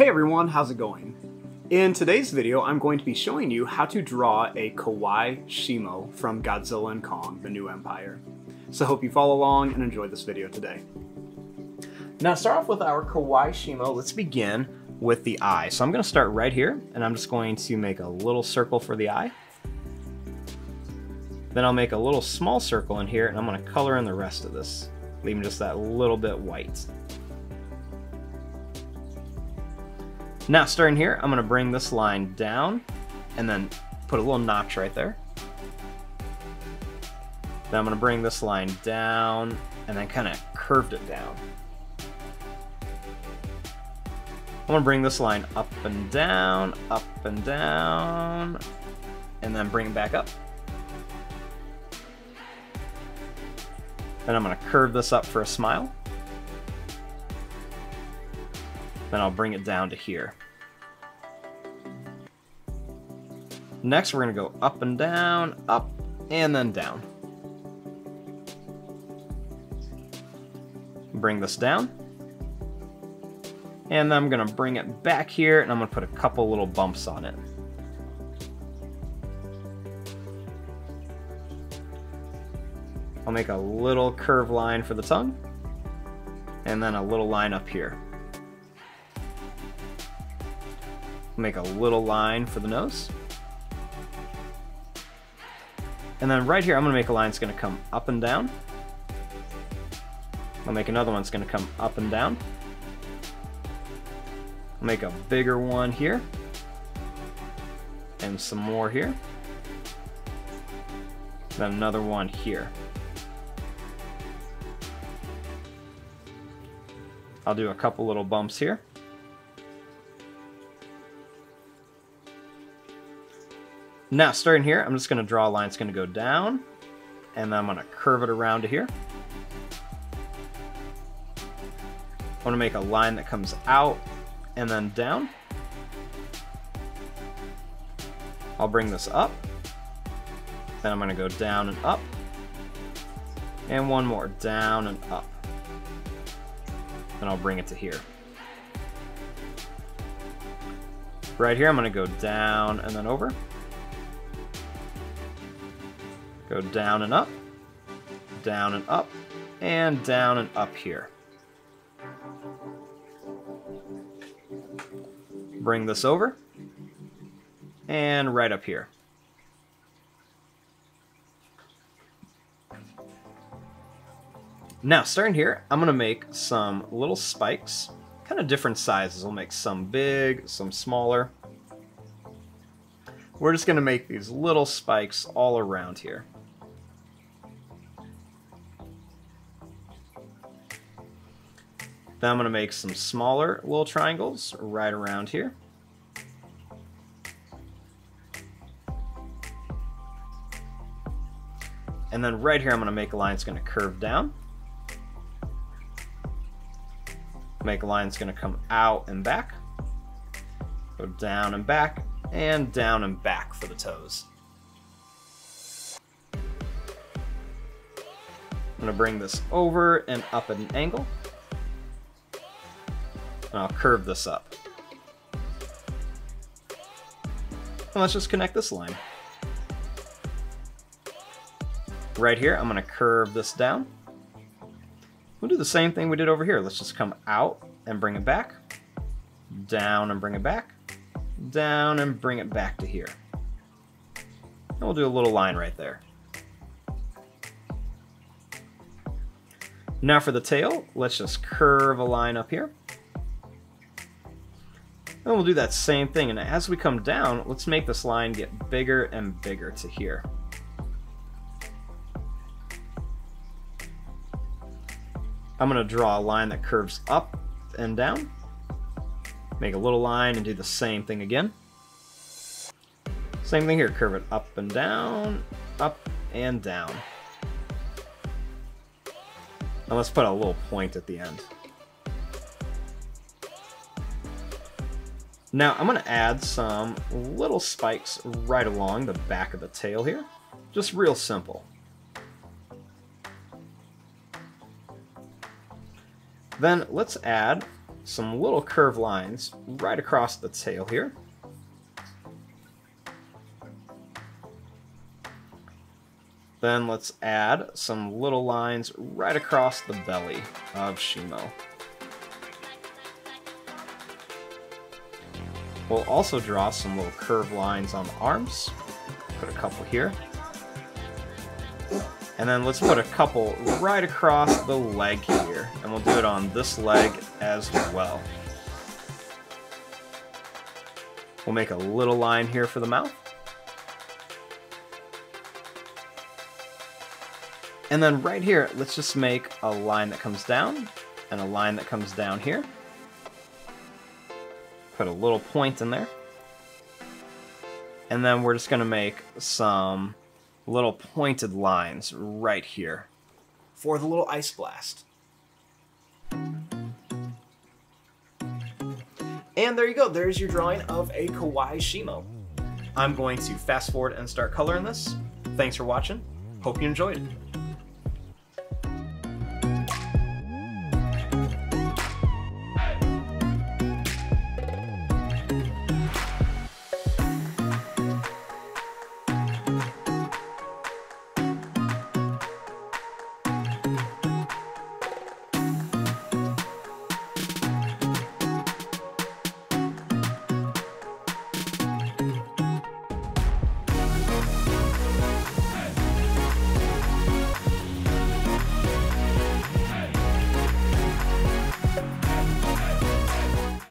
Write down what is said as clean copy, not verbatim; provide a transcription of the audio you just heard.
Hey everyone, how's it going? In today's video, I'm going to be showing you how to draw a Kawaii Shimo from Godzilla and Kong, The New Empire. So I hope you follow along and enjoy this video today. Now to start off with our Kawaii Shimo, let's begin with the eye. So I'm going to start right here, and I'm just going to make a little circle for the eye. Then I'll make a little small circle in here, and I'm going to color in the rest of this, leaving just that little bit white. Now starting here, I'm going to bring this line down and then put a little notch right there. Then I'm going to bring this line down and then kind of curved it down. I'm going to bring this line up and down, and then bring it back up. Then I'm going to curve this up for a smile. Then I'll bring it down to here. Next, we're going to go up and then down. Bring this down. And then I'm going to bring it back here, and I'm going to put a couple little bumps on it. I'll make a little curved line for the tongue, and then a little line up here. Make a little line for the nose. And then right here, I'm going to make a line that's going to come up and down. I'll make another one that's going to come up and down. I'll make a bigger one here. And some more here. Then another one here. I'll do a couple little bumps here. Now, starting here, I'm just going to draw a line that's going to go down, and then I'm going to curve it around to here. I want to make a line that comes out and then down. I'll bring this up. Then I'm going to go down and up. And one more, down and up. Then I'll bring it to here. Right here, I'm going to go down and then over. Go down and up, and down and up here. Bring this over, and right up here. Now, starting here, I'm going to make some little spikes, kind of different sizes. We'll make some big, some smaller. We're just going to make these little spikes all around here. Then I'm going to make some smaller little triangles right around here. And then right here I'm going to make a line that's going to curve down. Make a line that's going to come out and back. Go down and back for the toes. I'm going to bring this over and up at an angle. And I'll curve this up. And let's just connect this line. Right here, I'm going to curve this down. We'll do the same thing we did over here. Let's just come out and bring it back. Down and bring it back. Down and bring it back to here. And we'll do a little line right there. Now for the tail, let's just curve a line up here. And we'll do that same thing, and as we come down, let's make this line get bigger and bigger to here. I'm going to draw a line that curves up and down. Make a little line and do the same thing again. Same thing here, curve it up and down, up and down. And let's put a little point at the end. Now I'm going to add some little spikes right along the back of the tail here. Just real simple. Then let's add some little curved lines right across the tail here. Then let's add some little lines right across the belly of Shimo. We'll also draw some little curved lines on the arms. Put a couple here. And then let's put a couple right across the leg here. And we'll do it on this leg as well. We'll make a little line here for the mouth. And then right here, let's just make a line that comes down and a line that comes down here. Put a little point in there. And then we're just going to make some little pointed lines right here for the little ice blast. And there you go. There's your drawing of a Kawaii Shimo. I'm going to fast forward and start coloring this. Thanks for watching. Hope you enjoyed it.